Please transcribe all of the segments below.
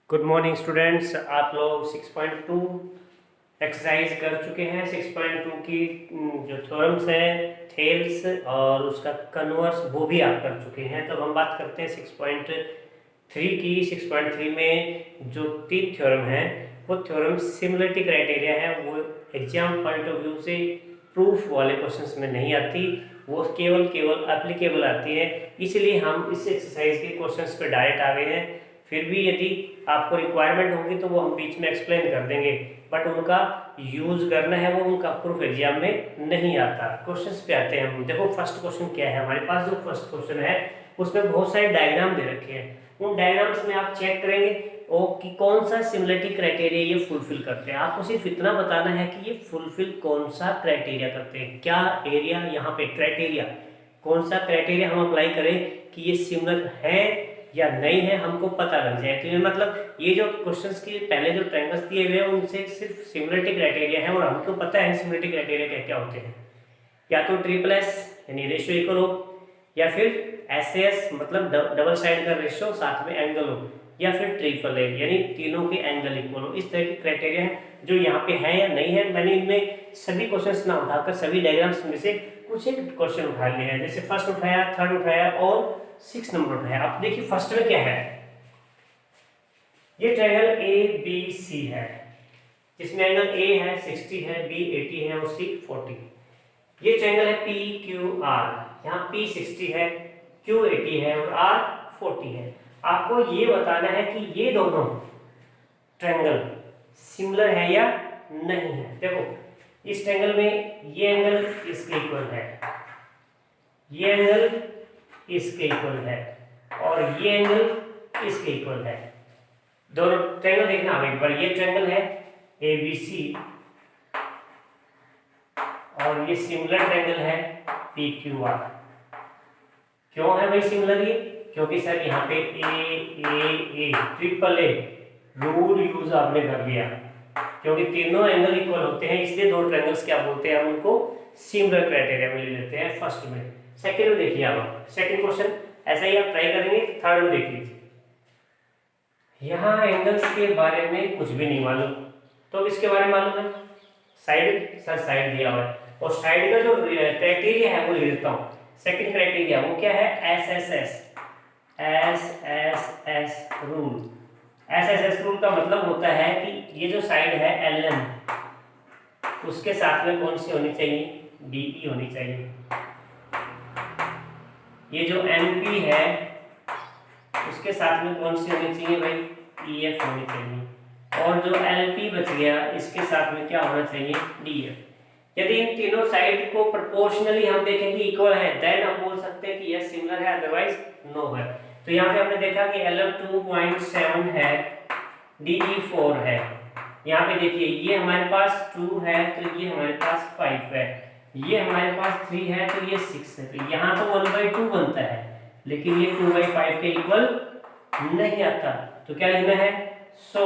Good morning students. आप लोग 6.2 exercise कर चुके हैं। 6.2 की जो थ्योरम्स हैं, थेल्स और उसका कन्वर्स, वो भी आप कर चुके हैं। तो हम बात करते हैं 6.3 की। 6.3 में जो 3 थ्योरम हैं वो थ्योरम सिमिलरिटी क्राइटेरिया है, वो एग्जाम पॉइंट ऑफ व्यू से प्रूफ वाले क्वेश्चंस में नहीं आती, वो केवल एप्लीकेबल आती है। इसलिए हम इस एक्सरसाइज के क्वेश्चंस पे डायरेक्ट आ गए हैं। फिर भी यदि आपको रिक्वायरमेंट होगी तो वो हम बीच में एक्सप्लेन कर देंगे, बट उनका यूज करना है वो उनका प्रूफ एग्जाम में नहीं आता। क्वेश्चंस पे आते हैं हम। देखो फर्स्ट क्वेश्चन क्या है हमारे पास। जो फर्स्ट क्वेश्चन है उसमें बहुत सारे डायग्राम दे रखे हैं। उन डायग्राम्स में आप चेक करेंगे कि कौन सा सिमिलरिटी क्राइटेरिया ये फुलफिल करते हैं। आपको सिर्फ इतना बताना है कि ये फुलफिल कौन सा क्राइटेरिया करते हैं, क्या एरिया यहाँ पे क्राइटेरिया, कौन सा क्राइटेरिया हम अप्लाई करें कि ये सिमिलर है या नहीं है, हमको पता लग जाए। तो ये मतलब ये जो क्वेश्चंस के पहले जो ट्रायंगल्स दिए हुए हैं उनसे सिर्फ सिमिलरिटी क्राइटेरिया है, और हमको पता है सिमिलरिटी क्राइटेरिया क्या क्या होते हैं। या तो ट्रिपल एस यानी रेशियो इक्वल हो, या फिर एस एस मतलब डबल साइड का रेशियो साथ में एंगल हो, या फिर ट्रिपल ए यानी तीनों के एंगल इक्वल हो। इस तरह के क्राइटेरिया है जो यहाँ पे है या नहीं है। मैंने इनमें सभी क्वेश्चंस ना उठाकर सभी डायग्राम्स में से कुछ एक क्वेश्चन उठा लिए हैं, जैसे फर्स्ट उठाया, थर्ड उठाया और 6 नंबर उठाया। आप देखिए फर्स्ट में क्या है। ये ट्रायंगल ए बी सी है, जिसमें एंगल ए है 60 है, बी 80 है और सी 40। ये ट्रायंगल है पी क्यू आर, यहाँ पी 60 है, क्यू 80 है और आर 40 है। आपको ये बताना है कि ये दोनों ट्रायंगल सिमिलर है या नहीं है। देखो इस ट्रायंगल में ये एंगल इसके इक्वल है, ये एंगल इसके इक्वल है और ये एंगल इसके इक्वल है। दोनों ट्रायंगल देखना आप एक बार। ये ट्रायंगल है ए बी सी और ये सिमिलर ट्रायंगल है पी क्यू आर। क्यों है भाई सिमिलर ये? क्योंकि सर यहाँ पे ए ट्रिपल ए रूल यूज आपने कर लिया, क्योंकि तीनों एंगल इक्वल होते हैं, इसलिए दो ट्रायंगल्स क्या बोलते हैं हम उनको सिमिलर क्राइटेरिया में ले लेते हैं फर्स्ट में। सेकंड में देखिए आप, सेकंड क्वेश्चन ऐसा ही आप ट्राई करेंगे। थर्ड में देख लीजिए, यहाँ एंगल्स के बारे में कुछ भी नहीं मालूम, तो इसके बारे में मालूम है साइड, सर साइड दिया हुआ है और साइड का जो क्राइटेरिया है वो लिख देता हूँ। सेकंड क्राइटेरिया वो क्या है, S S S rule. S S S rule का मतलब होता है कि ये जो साइड है एल एम, उसके साथ में कौन सी होनी चाहिए, डी ई होनी चाहिए। ये जो एम पी है उसके साथ में कौन सी होनी चाहिए भाई, ई एफ होनी चाहिए। और जो एल पी बच गया इसके साथ में क्या होना चाहिए, डी एफ। यदि इन तीनों साइड को प्रोपोर्शनली हम देखेंगे इक्वल है, देन हम बोल सकते हैं कि यह सिमिलर है, अदरवाइज नो है। तो यहाँ पे हमने देखा कि एल एम 2.7 है, डी ई 4 है। यहाँ पे देखिए ये हमारे पास 2 है तो ये हमारे पास 5 है, ये हमारे पास 3 है तो ये 6 है। तो यहाँ तो 1/2 बनता है, लेकिन ये 2/5 के इक्वल नहीं आता। तो क्या लिखना है, सो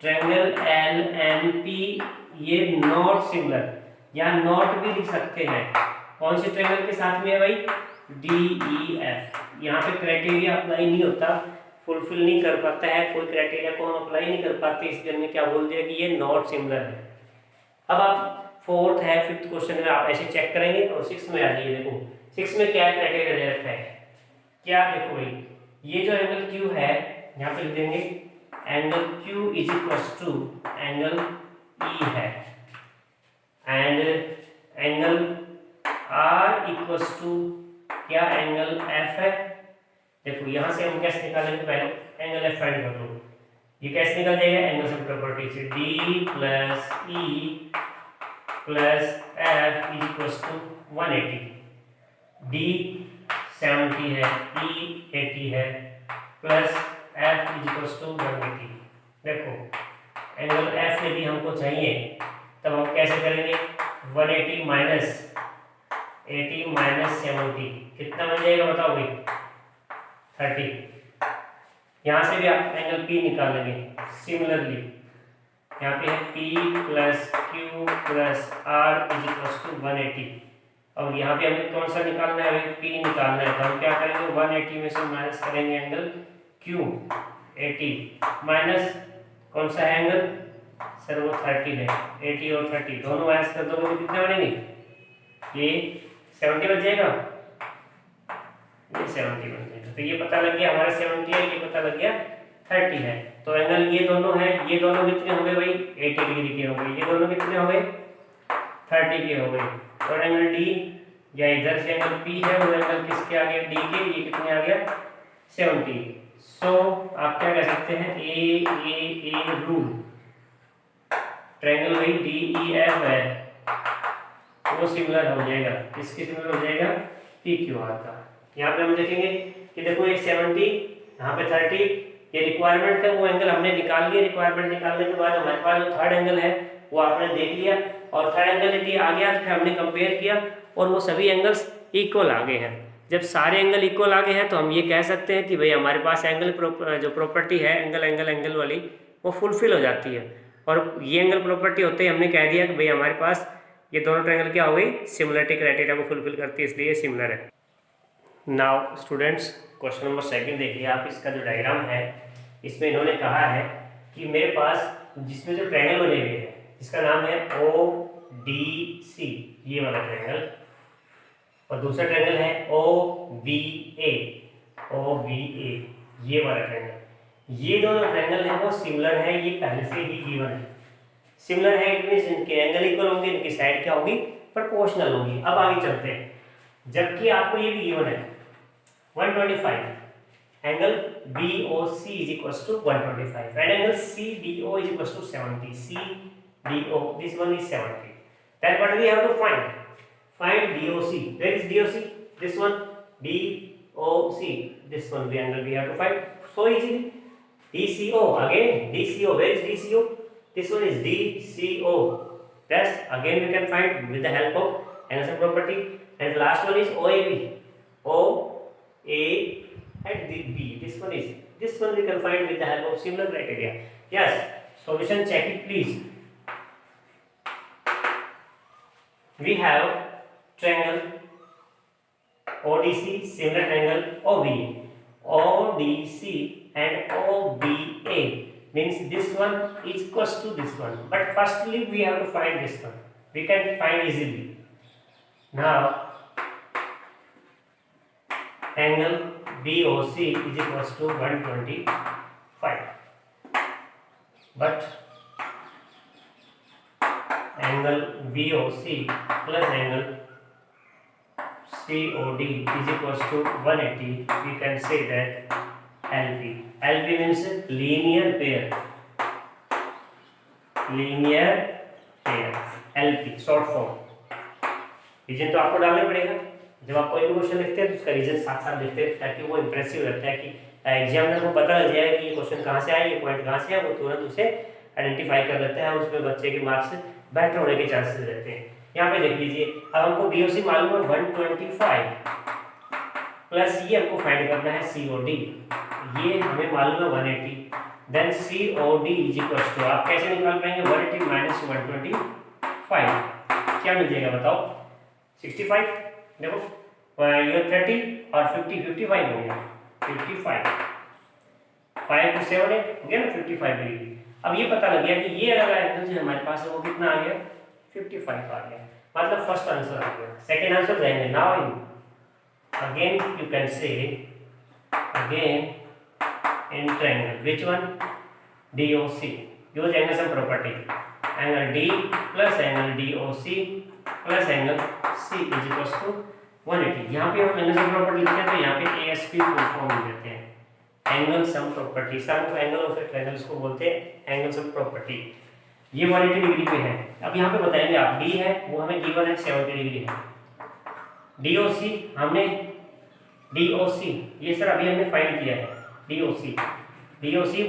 ट्रायंगल एल एम पी ये नॉट सिमिलर, या नॉट भी लिख सकते हैं। कौन से ट्रायंगल के साथ में है भाई, डी ई एफ। यहाँ पे क्राइटेरिया अप्लाई नहीं होता, फुलफिल नहीं कर पाता है, कोई क्राइटेरिया को हम अप्लाई नहीं कर पाते, इसलिए हमने क्या बोल दिया कि ये नॉट सिमिलर है। अब आप फोर्थ है, फिफ्थ क्वेश्चन में आप ऐसे चेक करेंगे और 6 में आ जाइए। देखो 6 में क्या क्राइटेरिया दे रखा है, क्या देखो भाई, ये जो एंगल Q है यहाँ पे लिख देंगे angle Q is equal to angle E है, and angle R equals to क्या, एंगल F है। देखो यहाँ से हम कैसे निकालेंगे, पहले एंगल F फाइंड कर लो। ये कैसे निकल जाएगा, एंगल से प्रॉपर्टी से D plus E plus F is equals to 180। D 70 है, E 80 है, plus F is equals to 180। देखो एंगल F यदि हमको चाहिए तब हम कैसे करेंगे, 180 माइनस 80 माइनस 70 कितना बन जाएगा बताओ भाई, 30। यहाँ से भी आप एंगल P निकालेंगे। सिमिलरली यहाँ पे है P plus Q plus R is equals to 180। और यहाँ पे हमें कौन सा निकालना है, P निकालना है। तो हम क्या करेंगे, 180 में से माइनस करेंगे एंगल Q, 80 माइनस कौन सा है एंगल सर, वो 30 है। 80 और 30 दोनों माइनस कर दोगे तो कितने बनेंगे, ये 70 बन जाएगा, ये 70 बन जाएगा। तो ये पता लग गया हमारा 70 है, ये पता लग गया 30 है। तो एंगल ये दोनों है, ये दोनों कितने हो गए भाई 80 डिग्री के हो गए, ये दोनों कितने हो गए 30 के हो गए। और एंगल डी या इधर से एंगल पी है वो एंगल किसके आ गया डी के, ये कितने आ गया 70। सो आप क्या कह सकते हैं ए रूल ट्रायंगल वही डी ई एफ है वो सिमिलर हो जाएगा, इसके सिमिलर हो जाएगा पी क्यू आर का। यहाँ पे हम देखेंगे कि देखो ये 70 यहाँ पे 30, ये रिक्वायरमेंट था वो एंगल हमने निकाल लिया। रिक्वायरमेंट निकालने के बाद हमारे पास जो थर्ड एंगल है वो आपने देख लिया, और थर्ड एंगल यदि आ गया तो फिर हमने कंपेयर किया और वो सभी एंगल्स इक्वल आ गए हैं। जब सारे एंगल इक्वल आ गए हैं तो हम ये कह सकते हैं कि भाई हमारे पास एंगल जो प्रॉपर्टी है एंगल वाली वो फुलफिल हो जाती है। और ये एंगल प्रॉपर्टी होते ही हमने कह दिया कि भाई हमारे पास ये दोनों ट्रायंगल क्या हो गई, सिमिलरिटी क्राइटेरिया को फुलफिल करती है, इसलिए ये सिमिलर है। नाउ स्टूडेंट्स क्वेश्चन नंबर 2 देखिए आप, इसका जो डायग्राम है इसमें इन्होंने कहा है कि मेरे पास जिसमें जो ट्रायंगल बने हुए हैं जिसका नाम है ODC ये वाला ट्रायंगल, और दूसरा ट्रायंगल है OBA ये वाला ट्रायंगल। ये दोनों ट्रायंगल है वो सिमिलर है, ये पहले से ही गिवन है। सिमिलर है इट मींस इनके एंगल इक्वल होंगे, इनकी साइड क्या होगी प्रोपोर्शनल होगी। अब आगे चलते हैं, जबकि आपको ये भी गिवन है 125 angle BOC is equals to 125 and angle CDO is equals to 70. CDO this one is 70. Then what we have to find? Find DOC. Where is DOC? This one DOC. This one the angle we have to find so easily. DCO again DCO. Where is DCO? This one is DCO. Thus again we can find with the help of angle property. And last one is OAB. OA and the B. This one we can find with the help of similar criteria. Yes. Solution check it please. We have triangle ODC, similar triangle OBA. ODC and OBA means this one is equals to this one. But firstly we have to find this one. We can find easily. Now angle BOC is equals to 125, but angle BOC plus angle COD is equals to 180. We can say that LP. LP means linear pair. LP short form. Reason तो आपको डालना पड़ेगा, जब आप कोई भी question लिखते हैं तो उसका रीजन साथ साथ लिखते हैं ताकि वो इंप्रेसिव रहता है कि एग्जामिनर को पता लग जाए कि ये क्वेश्चन कहाँ से आया, ये पॉइंट कहाँ से है, वो तुरंत उसे आइडेंटिफाई कर लेता है और उसमें बच्चे के मार्क्स बेटर होने के चांसेस रहते हैं। यहाँ पे देख लीजिए, अब हमको BOC मालूम है 125 प्लस ये हमको फाइंड करना है COD, ये हमें मालूम है 180। Then COD is equal to आप कैसे निकाल पाएंगे 180 माइनस 125 क्या मिल जाएगा बताओ 65। देखो ये 30 और 50 55 हो गया 55 5 to 7 हो गया ना 55 डिग्री। अब ये पता लग गया कि ये अगर एंगल जो हमारे पास है वो कितना आ गया 55 आ गया, मतलब फर्स्ट आंसर आ गया। सेकंड आंसर जाएंगे now again you can say again in triangle which one DOC use angle sum property angle D plus angle DOC plus angle C is equals to 180। यहाँ पे हम एंगल सम प्रॉपर्टी लिखते हैं तो यहाँ पे ASP full form लिख देते हैं angle sum property. Sum of angle of triangles को बोलते हैं एंगल सम प्रॉपर्टी। ये 180 डिग्री पे है। अब यहाँ पे बताएंगे आप D है वो हमें गिवन है 70 डिग्री है। DOC हमने DOC ये सर अभी हमने फाइंड किया है DOC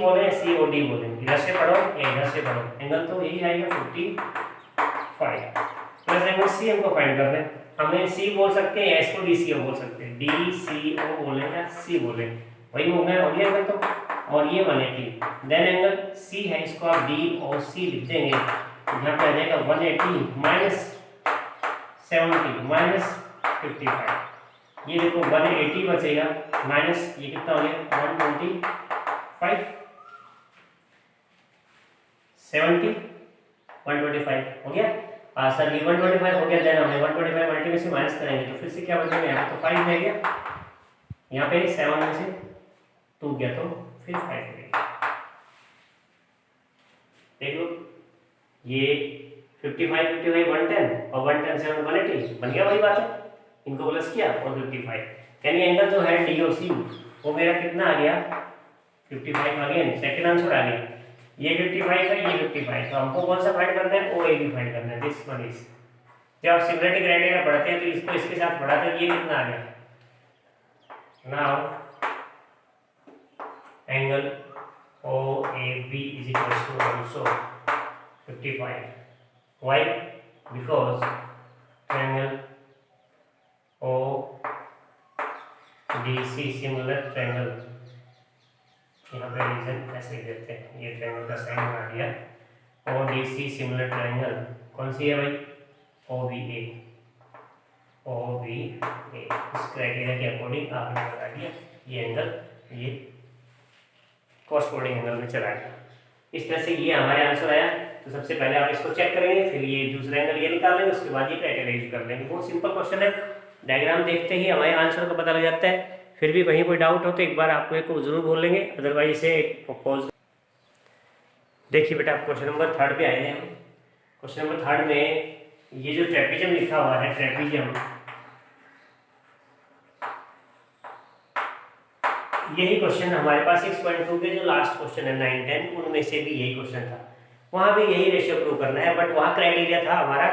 बोले COD बोले, इधर से पढ़ो या इधर से पढ़ो, एंगल तो यही आएगा 55 प्लस एंगल C हमको फाइंड करना है। हमें C बोल सकते हैं या इसको DCO बोल सकते हैं, DCO बोले या C बोले वही हो गया एंगल तो, और ये 180। देन एंगल C है इसको आप DOC लिख देंगे, यहाँ पे आ जाएगा 180 माइनस 70 माइनस 55। ये देखो 180 बचेगा माइनस ये कितना हो गया 5 70 125 हो गया। सर ये 125 हो गया, देन हमें 125 मल्टी में से माइनस करेंगे तो फिर से क्या बचेगा, यहाँ तो 5 रह गया, यहाँ पे 7 में से 2 गया तो फिर 5 रहेगा। देख लो ये 55 55 110 और 110 7 180 बन गया, वही बात है, इनको प्लस किया और 55, यानी एंगल जो है DOC वो मेरा कितना आ गया 55 आ गया, सेकंड आंसर आ गया। ये 55 है, ये 55, तो हमको कौन सा फाइंड करना है, OAB फाइंड करना है, दिस वन इज। जब आप सिमिलरिटी क्राइटेरिया पढ़ते हैं तो इसको इसके साथ बढ़ाते हैं, ये कितना आ गया, now angle OAB is equals to also 55. Why? Because triangle ODC similar triangle, यहाँ पे रीजन ऐसे ही देते हैं, ये ट्रायंगल का साइन बना दिया, ODC सिमिलर ट्रायंगल कौन सी है भाई, OBA, इस क्राइटेरिया के अकॉर्डिंग आपने बता दिया ये एंगल ये कॉरस्पॉन्डिंग एंगल में चला गया। इस तरह से ये हमारे आंसर आया। तो सबसे पहले आप इसको चेक करेंगे, फिर ये दूसरा एंगल ये निकाल लेंगे, उसके बाद ये क्राइटेरिया यूज कर लेंगे। बहुत सिंपल क्वेश्चन है, डायग्राम देखते ही हमारे आंसर का पता लग जाता है। फिर भी वहीं कोई डाउट हो तो एक बार आपको एक जरूर बोल लेंगे, अदरवाइज इसे पॉज। देखिए बेटा क्वेश्चन नंबर 3 पे आए हैं हम। क्वेश्चन नंबर 3 में ये जो ट्रेपीजियम लिखा हुआ है, ट्रेपीजियम, यही क्वेश्चन हमारे पास 6.2 के जो लास्ट क्वेश्चन है 9 10 उनमें से भी यही क्वेश्चन था। वहां भी यही रेशियो प्रूव करना है, बट वहां क्राइटेरिया था हमारा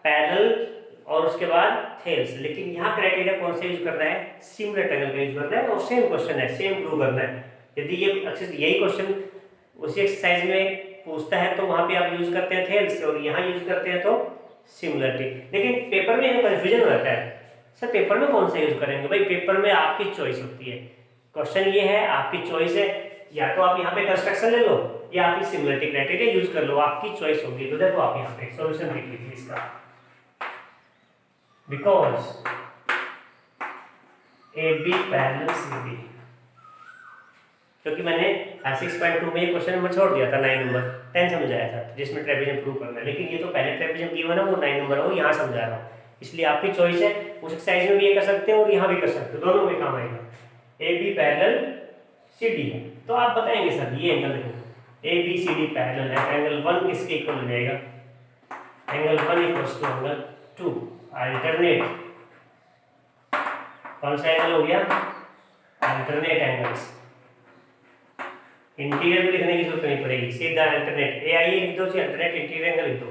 पैरेलल और उसके बाद थेल्स, लेकिन यहाँ क्राइटेरिया कौन सा यूज करना है, सिमिलर ट्रायंगल का यूज करना है और सेम क्वेश्चन है, सेम प्रूव करना है। यदि ये यही क्वेश्चन उसी एक्सरसाइज में पूछता है तो वहां पे आप यूज करते हैं थेल्स और यहाँ यूज करते हैं तो सिमिलरिटी। लेकिन पेपर में कंफ्यूजन हो जाता है, सर पेपर में कौन सा यूज करेंगे, भाई पेपर में आपकी चॉइस होती है। क्वेश्चन ये है, आपकी चॉइस है, या तो आप यहाँ पे कंस्ट्रक्शन ले लो या आप सिमिलरिटी क्राइटेरिया यूज कर लो, आपकी चॉइस होगी। तो देखो आप यहाँ पे सॉल्यूशन देख लीजिए इसका, बिकॉज AB पैरेलल CD, क्योंकि मैंने 6.2 में ये क्वेश्चन नंबर छोड़ दिया था, 9 नंबर 10 समझाया था जिसमें ट्रेपीजियम प्रूव करना है, लेकिन ये तो पहले ट्रेपीजियम गिवन है वो 9 नंबर है, वो यहाँ समझा रहा हूँ, इसलिए आपकी चॉइस है। उस एक्सरसाइज में भी ये कर सकते हैं और यहाँ भी कर सकते हो, दोनों में काम आएगा। AB पैरेलल CD है, तो आप बताएंगे सर ये एंगल देखो ABCD पैरेलल है, एंगल 1 किसके इक्वल हो जाएगा, angle 1 equals to angle 2, alternate कौन सा एंगल हो गया, अल्टरनेट एंगल्स। इंटीरियर भी लिखने की जरूरत नहीं पड़ेगी, सीधा अल्टरनेट AIA लिख दो, अल्टरनेट इंटीरियर एंगल लिख दो।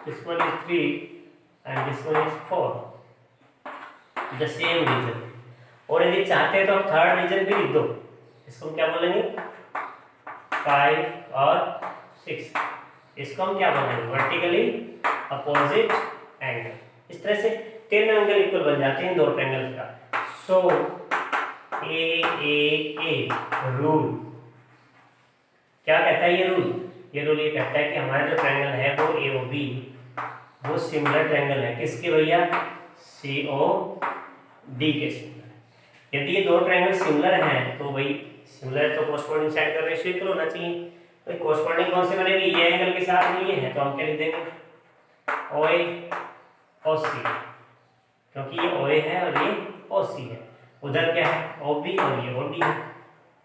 This one is 3 and this one is 4, the same reason. और यदि चाहते हैं तो आप थर्ड रीजन भी लिख दो, इसको हम क्या बोलेंगे 5 और 6, इसको हम क्या बोलेंगे वर्टिकली अपोजिट एंगल। इस तरह से 10 एंगल इक्वल बन जाते हैं दो ट्रायंगल का। सो AAA रूल क्या कहता है, ये रूल ये कहता है कि हमारा जो ट्रायंगल है वो AOB वो सिमिलर ट्रायंगल है, किसके भैया, COD के सिमिलर। यदि ये दो ट्रायंगल सिमिलर हैं तो भाई सिमिलर तो कोरस्पॉन्डिंग साइड का रेशियो इक्वल होना चाहिए। तो कोरस्पॉन्डिंग कौन से बनेगी, ये एंगल के साथ में ये है तो हम क्या लिख देंगे OA OC, क्योंकि ये OA है और ये OC है। उधर क्या है OB और ये OD है,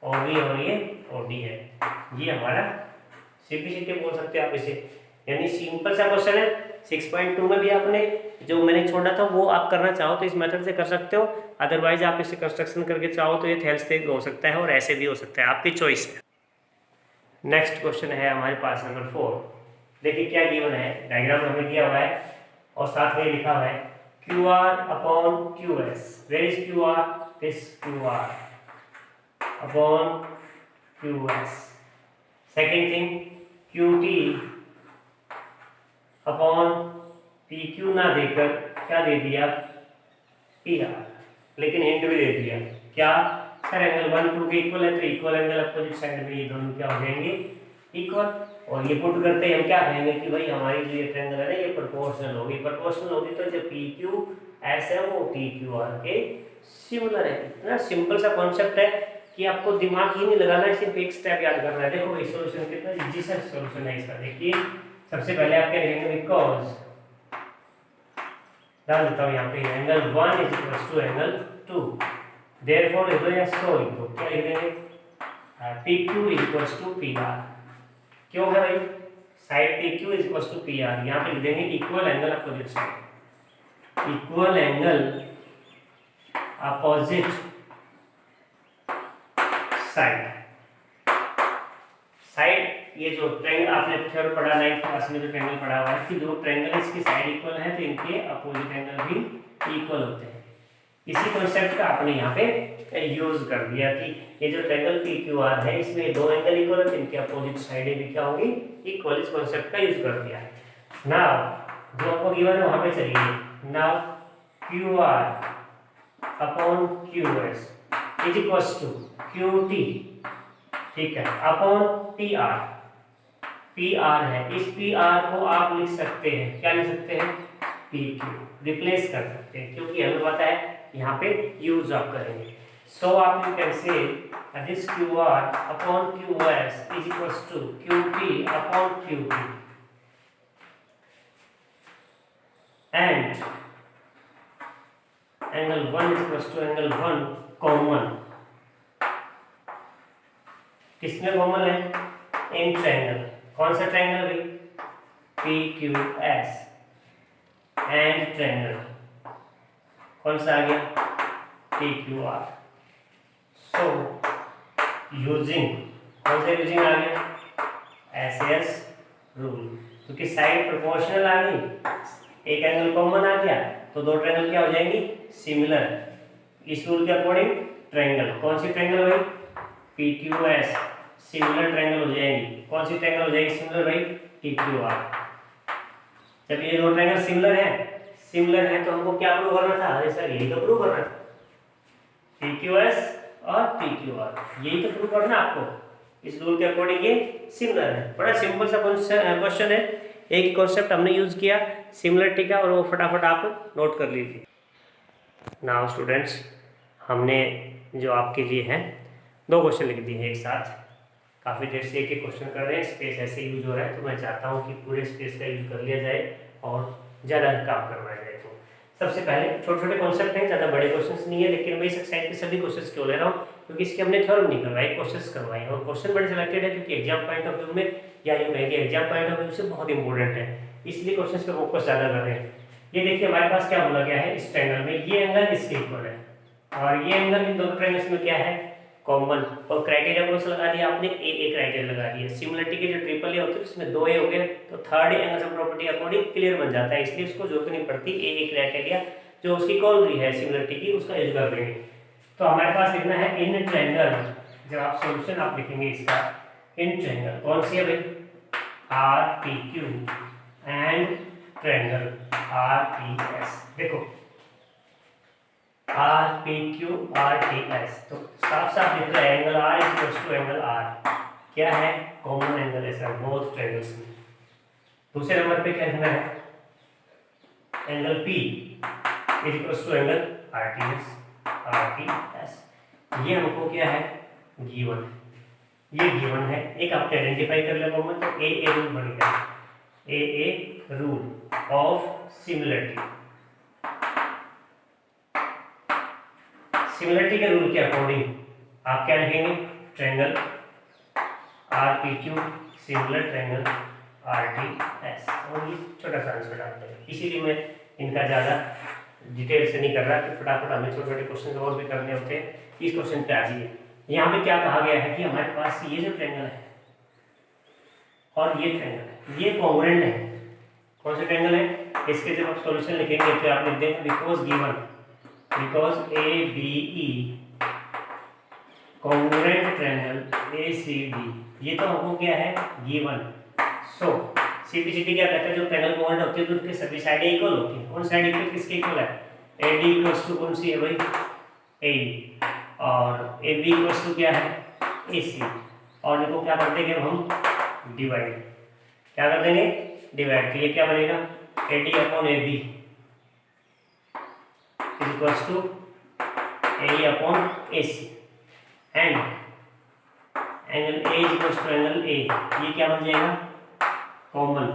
OB और ये OD है। ये हमारा सीपी बोल सकते हैं आप इसे, यानी सिंपल सा क्वेश्चन है। 6.2 में भी आपने जो मैंने छोड़ा था वो आप करना चाहो तो इस मेथड से कर सकते हो, अदरवाइज आप इसे कंस्ट्रक्शन करके चाहो तो ये थेल्स से हो सकता है और ऐसे भी हो सकता है, आपकी चॉइस है। नेक्स्ट क्वेश्चन है हमारे पास नंबर 4। देखिए क्या गिवन है, डायग्राम हमें दिया हुआ है और साथ में लिखा हुआ है QR upon QS। Where is QR, this QR upon QS। Second thing QT upon PQ ना देकर क्या दे दिया PR, लेकिन हिंट भी दे दिया क्या, सर एंगल 1 2 के इक्वल है तो इक्वल एंगल अपोजिट साइड में ये दोनों क्या हो जाएंगे इक्वल। और ये पुट करते ही हम क्या कहेंगे कि भाई हमारी जो ये ट्रायंगल है ना ये प्रोपोर्शनल होगी। प्रोपोर्शनल होगी तो जो PQS है वो TQR के सिमिलर है। इतना सिंपल सा कॉन्सेप्ट है कि आपको दिमाग ही नहीं लगाना है, सिर्फ एक स्टेप याद करना है। देखो भाई सॉल्यूशन कितना इजी सा सॉल्यूशन है इसका। देखिए सबसे पहले आप क्या लिखेंगे, बिकॉज डाल देता हूँ यहाँ पे angle 1 is equal to angle 2, therefore लिख दो या सो लिख दो, क्या लिख देंगे, PQ is equal to PR। क्यों है भाई, side PQ is equal to PR, यहाँ पे लिख देंगे equal angle opposite side, equal angle opposite side. Side ये जो ट्रायंगल आपने थ्योरम पढ़ा 9th क्लास में, जो ट्रायंगल पढ़ा हुआ है कि दो ट्रायंगल इसकी साइड इक्वल है तो इनके अपोजिट एंगल भी इक्वल होते हैं। इसी कॉन्सेप्ट का आपने यहाँ पे यूज कर दिया कि ये जो ट्रायंगल PQR है इसमें दो एंगल इक्वल है तो इनके अपोजिट साइडें भी क्या होंगी, इक्वल। इस कॉन्सेप्ट का यूज कर दिया है। नाउ जो आपको गिवन है वहां पे चलिए। Now QR upon QS is equal to QT, ठीक है, अपॉन PR। PR है, इस PR को आप लिख सकते हैं, क्या लिख सकते हैं, PQ, रिप्लेस कर सकते हैं क्योंकि हमें पता है यहाँ पे यूज आप करेंगे। सो आप you can say this QR upon QS is equal to QT upon QP and angle 1 is equal to angle 1 common. किसमें कॉमन है, इन ट्रायंगल। कौन सा ट्रायंगल भाई, PQS एंड ट्रायंगल कौन सा आ गया, PQR। सो यूजिंग कौन सा यूजिंग आ गया, SS रूल, क्योंकि साइड प्रोपोर्शनल आ गई, एक एंगल कॉमन आ गया तो दो ट्रायंगल क्या हो जाएंगी, सिमिलर। इस रूल के अकॉर्डिंग ट्रायंगल, कौन सी ट्रायंगल भाई, PQS सिमिलर ट्रायंगल हो जाएंगी। कौन सी ट्रायंगल हो जाएगी सिमिलर भाई, PQR। जब ये दो ट्रायंगल सिमिलर है तो हमको क्या प्रूव करना था, अरे सर यही तो प्रूव करना था, PQS और PQR यही तो प्रूव करना आपको। इस रूल के अकॉर्डिंग ये सिमिलर है। बड़ा सिंपल सा क्वेश्चन है, एक ही कॉन्सेप्ट हमने यूज किया सिमिलरिटी का और वो फटाफट आप नोट कर लीजिए। नाउ स्टूडेंट्स हमने जो आपके लिए है दो क्वेश्चन लिख दिए हैं एक साथ। काफ़ी देर से एक क्वेश्चन कर रहे हैं, स्पेस ऐसे यूज हो रहा है तो मैं चाहता हूँ कि पूरे स्पेस का यूज कर लिया जाए और ज़्यादा काम करवाया जाए। तो सबसे पहले छोटे छोटे कॉन्सेप्ट हैं, ज़्यादा बड़े क्वेश्चन नहीं है, लेकिन मैं इस एक्सरसाइज के सभी क्वेश्चन क्यों ले रहा हूँ क्योंकि इसके हमने थ्योरम नहीं करवाए, क्वेश्चन करवाए और क्वेश्चन बड़े सिलेक्टेड है क्योंकि एग्जाम पॉइंट ऑफ व्यू में या यूँ कहेंगे एग्जाम पॉइंट ऑफ व्यू से बहुत इंपॉर्टेंट है, इसलिए क्वेश्चन पे फोकस ज़्यादा कर रहे हैं। ये देखिए हमारे पास क्या बोला गया है, इस ट्रायंगल में ये एंगल इसके इक्वल है और ये एंगल इन दोनों ट्रायंगल्स में क्या है, कॉमन। और क्राइटेरिया कौन सा लगा दिया आपने, ए क्राइटेरिया लगा दिया। सिमिलरिटी के जो ट्रिपल ए होते हैं उसमें दो ए हो गए तो third angle sum property according clear बन जाता है, इसलिए उसको जरूरत नहीं पड़ती। ए क्राइटेरिया जो उसकी कॉलरी है सिमिलरिटी की उसका यूज कर देंगे। तो हमारे पास लिखना है इन ट्रायंगल, जब आप सॉल्यूशन आप लिखेंगे इसका, इन ट्रायंगल कौन सी है भाई, RPQ एंड ट्रायंगल RTS। देखो RPQ RTS तो साफ साफ लिख रहा है angle R is equal to angle R क्या है, कॉमन एंगल है सर बोथ ट्रायंगल्स में। दूसरे नंबर पे क्या लिखना है, angle P is equal to angle RTS। ये हमको क्या है, गिवन, ये गिवन है। एक आपने आइडेंटिफाई कर लिया कॉमन तो ए रूल बन गया, a rule of similarity. Similarity के रूल के अकॉर्डिंग आप क्या लिखेंगे, triangle RPQ similar triangle RTS और ये छोटा सा आंसर डालते हैं। इसीलिए मैं इनका ज़्यादा डिटेल से नहीं कर रहा कि फटाफट हमें छोटे छोटे क्वेश्चन और भी करने होते हैं। इस क्वेश्चन पे आ जाइए, यहाँ पे क्या कहा गया है कि हमारे पास ये जो ट्रायंगल है और ये ट्रायंगल है ये कॉन्ग्रुएंट है। कौन से ट्रायंगल है, इसके जब आप सॉल्यूशन लिखेंगे तो आप लिख देंगे because given, because ABE congruent triangle ACD, ये तो हमको क्या है गिवन। सो CPCD क्या कहता है, जो ट्रायंगल कॉन्ग्रुएंट होती है तो उसकी सभी साइडें इक्वल होती हैं। कौन साइड इक्वल, किसके इक्वल है, AD इक्वल्स टू कौन सी है भाई, AE और AB इक्वल्स टू क्या है, AC और इनको क्या कर देंगे हम, डिवाइड। क्या कर देंगे, डिवाइड। तो ये क्या बनेगा, AD upon AB equals to A upon A C and angle A is equal to angle A, ये क्या बन जाएगा कॉमन।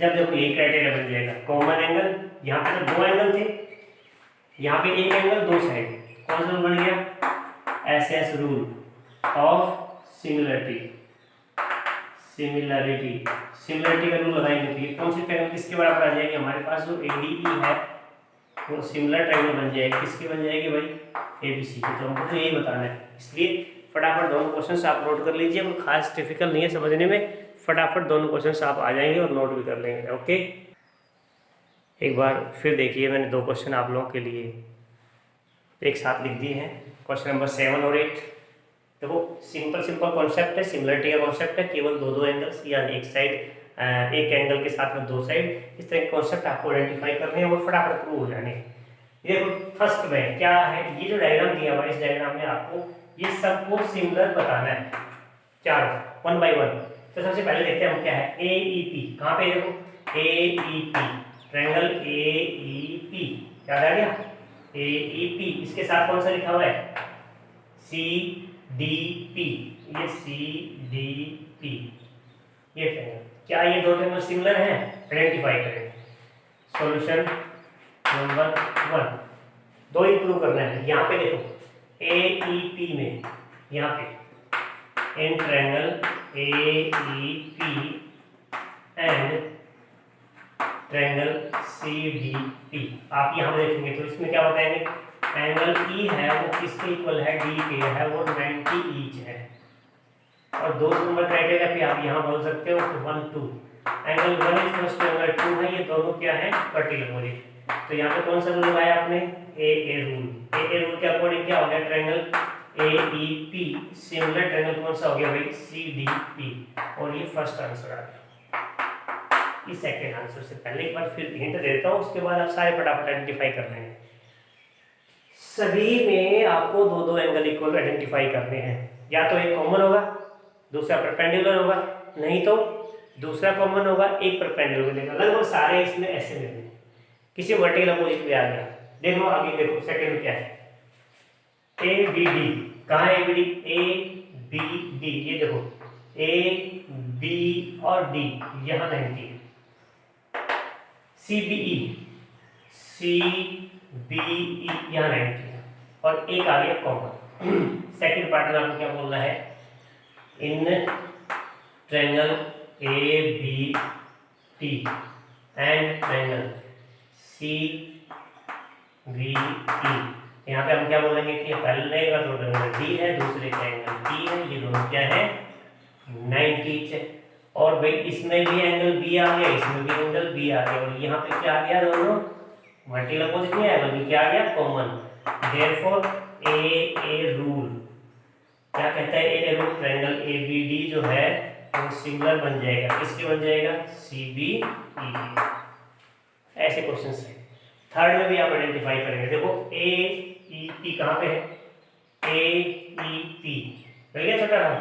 जब देखो ये क्राइटेरिया बन जाएगा कॉमन एंगल, यहाँ पे तो दो एंगल थे, यहाँ पे एक एंगल दो साइड, कौन सा रूल बन गया S S rule of similarity. Similarity का रूल लगाएंगे तो ये कौन सी ट्रायंगल किसके बराबर आ जाएगी, हमारे पास जो ADE है वो सिमिलर ट्रायंगल बन जाएगी, किसकी बन जाएगी भाई ABC की। तो हमको तो यही बताना है, इसलिए फटाफट दोनों क्वेश्चंस आप नोट कर लीजिए, कोई खास डिफिकल्ट नहीं है समझने में, फटाफट दोनों क्वेश्चंस आप आ जाएंगे और नोट भी कर लेंगे। ओके, एक बार फिर देखिए, मैंने दो क्वेश्चन आप लोगों के लिए एक साथ लिख दिए हैं, क्वेश्चन नंबर 7 और 8। देखो सिंपल कॉन्सेप्ट है, सिमिलरिटी का कॉन्सेप्ट है, केवल दो एंगल्स या एक साइड एक एंगल के साथ में दो साइड, इस तरह के कॉन्सेप्ट आपको आइडेंटिफाई करने हैं और फटाफट प्रूव हो जाने हैं। ये फर्स्ट में क्या है, ये जो डायग्राम दिया हुआ है इस डायग्राम में आपको ये सबको सिमिलर बताना है, चारों वन बाय वन। तो सबसे पहले देखते हैं हम क्या है AEP, कहाँ पे देखो AEP ट्रायंगल AEP, याद आ गया AEP, इसके साथ कौन सा लिखा हुआ है CDP, ये CDP, ये ट्रायंगल, क्या ये दो ट्रायंगल सिमिलर हैं, आइडेंटिफाई करें। सॉल्यूशन नंबर 1, दो ही प्रूव करना है। यहाँ पे देखो AEP में, यहाँ पे in triangle AEP and triangle CDP, आप यहाँ पे देखेंगे तो इसमें क्या बताएंगे, एंगल E है वो किसके इक्वल है, D के है, वो 90 ईच है। और दो नंबर क्राइटेरिया पे आप यहाँ बोल सकते हो 1 2, angle 1 is equal to angle 2 है, ये दोनों क्या है वर्टिकल। तो यहाँ पे कौन सा रूल लगाया आपने AA रूल के अकॉर्डिंग क्या हो गया ट्रायंगल AEP सिमिलर ट्रायंगल कौन सा हो गया भाई CDP, और ये फर्स्ट आंसर आ गया। इस सेकंड आंसर से पहले एक बार फिर हिंट देता हूँ, उसके बाद आप सारे फटाफट आइडेंटिफाई कर लेंगे। सभी में आपको दो एंगल इक्वल आइडेंटिफाई करने हैं, या तो एक कॉमन होगा दूसरा परपेंडिकुलर होगा, नहीं तो दूसरा कॉमन होगा एक परपेंडिकुलर मिलेगा। लगभग सारे इसमें ऐसे मिलेंगे, किसी वर्टिकल अपोजिट पे आ गया। देखो आगे देखो सेकंड में क्या है ABD, कहाँ है ABD ABD, ये देखो AB और D यहाँ 90, CBE यहाँ 90 है, और एक आ गया कॉमन। सेकंड पार्ट में आपको क्या बोलना है, in triangle ABT and triangle CBE, यहाँ पे हम क्या बोलेंगे कि पहले का दो ट्रायंगल D है, दूसरे का एंगल P है, ये दोनों क्या है 90 है। और भाई इसमें भी एंगल B आ गया, इसमें भी एंगल B आ गया, और यहाँ पे क्या आ गया दोनों वर्टिकल अपोजिट नहीं आया बल्कि क्या आ गया कॉमन। देयरफॉर AA रूल क्या कहता है, AA रूल ट्रायंगल ABD जो है वो सिमिलर बन जाएगा, किसके बन जाएगा CBE। ऐसे क्वेश्चंस है। थर्ड में भी आप आइडेंटिफाई करेंगे, देखो AEP कहाँ पे है AEP मिल गया छोटा रहा,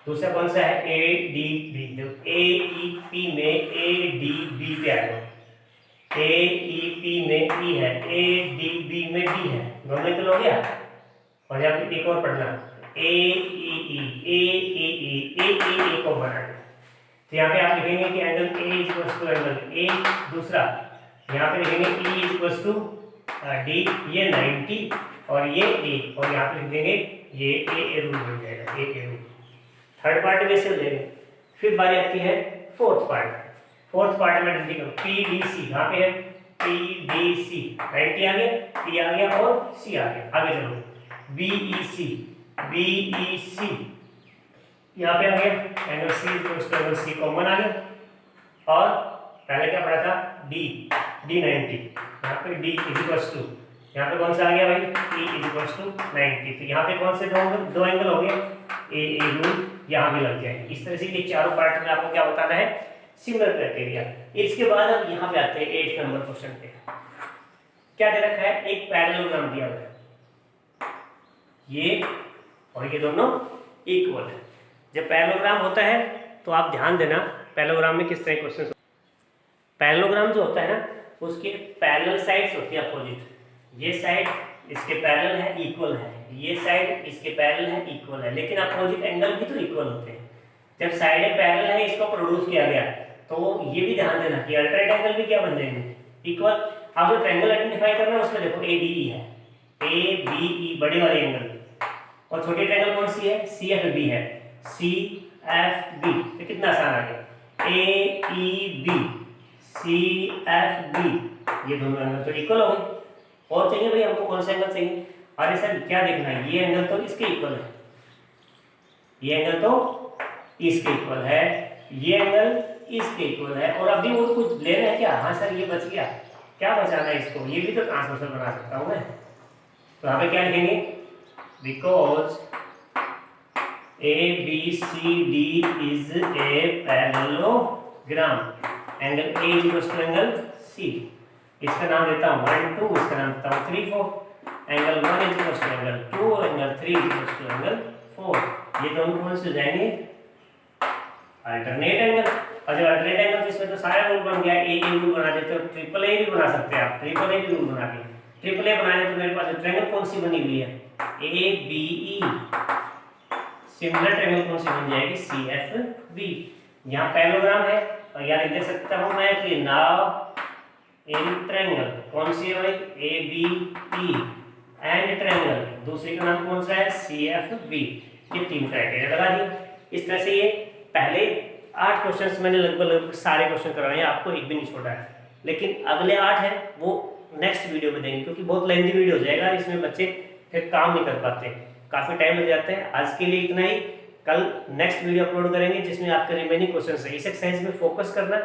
दूसरा कौन सा है ADB, देखो AEP में ADB पे आएगा, AEP में E है ADB में D है, दोनों इक्वल हो गया। और यहाँ पे एक और पढ़ना AEE को बनाना, तो यहाँ पे आप लिखेंगे कि angle A is equal to angle A, दूसरा यहाँ पे लिखेंगे E is equal to D, ये 90 और ये A, और यहाँ पे लिख देंगे ये AA रूल बन जाएगा AA रूल। थर्ड पार्ट में से हो जाएगा। फिर बारी आती है फोर्थ पार्ट में आइडेंटिफाई करो PDC, कहाँ पे है PDC 90 आ गया, P आ गया और C आ गया। आगे चलो BEC यहाँ पे आ गया एंगल C कॉमन आ गया, और पहले क्या पढ़ा था D 90, यहाँ पे D इज इक्वल टू, यहाँ पे कौन सा आ गया भाई E इज इक्वल टू 90, तो यहाँ पे कौन से दो एंगल हो गए AA रूल यहाँ भी लग जाएंगे। इस तरह से ये चारों पार्ट में आपको क्या बताना है सिमिलर क्राइटेरिया। इसके बाद अब यहाँ पे आते हैं 8 नंबर क्वेश्चन पे। क्या दे रखा है, एक पैरेललोग्राम दिया हुआ है, ये और ये दोनों इक्वल है। जब पैरेललोग्राम होता है तो आप ध्यान देना पैरेललोग्राम में किस तरह के क्वेश्चन। पैरेललोग्राम जो होता है ना उसके पैरेलल साइड्स होती है अपोजिट, ये साइड इसके पैरेलल है, इक्वल है, ये साइड इसके पैरेलल है, इक्वल है, लेकिन अपोजिट एंगल भी तो इक्वल होते हैं। जब साइडें पैरेलल है, इसको प्रोड्यूस किया गया, तो ये भी ध्यान देना कि अल्टरनेट एंगल भी क्या बन जाएंगे, इक्वल। अब जो ट्रायंगल आइडेंटिफाई करना है उसमें देखो ADE है, ABE बड़े वाले एंगल, और छोटी ट्रायंगल कौन सी है, CFB है, CFB। तो कितना आसान आ गया, AEB CFB, ये दोनों एंगल तो इक्वल हो गए। और चाहिए भाई हमको कौन सा एंगल चाहिए, अरे सर क्या देखना है, ये एंगल तो इसके इक्वल है, ये एंगल तो इसके इक्वल है, ये एंगल इसके इक्वल है, और अभी वो कुछ लेना है क्या, हाँ सर ये बच गया, क्या बचाना है इसको, ये भी तो ट्रांसवर्सल बना सकता हूँ मैं। तो यहाँ पे क्या लिखेंगे, because ABCD is a parallelogram, angle A is equal to angle C, इसका नाम देता हूँ 1 2, इसका नाम देता हूँ 3 4, angle 1 is equal to angle 2, angle 3 is equal to angle 4। ये दोनों कौन से हो जाएंगे, अल्टरनेट एंगल। और जब अल्टरनेट एंगल, इसमें तो सारा रूल बन गया, ए रूल बना देते हो, ट्रिपल ए भी बना सकते हैं आप, ट्रिपल ए भी रूल बना के, ट्रिपल ए बनाने तो मेरे पास ट्रायंगल कौन सी बनी हुई है, ABE, सिमिलर ट्रायंगल कौन सी बन जाएगी, CFB। यहाँ पैरेललोग्राम है, और यहाँ लिख सकता हूँ मैं कि नाउ इन ट्रायंगल कौन सी है भाई, ABE एंड ट्रायंगल दूसरी का नाम कौन सा है, CFB। ये 3 क्राइटेरिया लगा दिए। इस तरह से ये पहले 8 क्वेश्चंस मैंने लगभग सारे क्वेश्चन करवाए हैं, आपको एक भी नहीं छोड़ा है, लेकिन अगले 8 है वो नेक्स्ट वीडियो में देंगे, क्योंकि बहुत लेंथी वीडियो हो जाएगा, इसमें बच्चे फिर काम नहीं कर पाते, काफ़ी टाइम लग जाता है। आज के लिए इतना ही, कल नेक्स्ट वीडियो अपलोड करेंगे जिसमें आपके रिमेनिंग क्वेश्चन है, इस एक्सरसाइज में फोकस करना।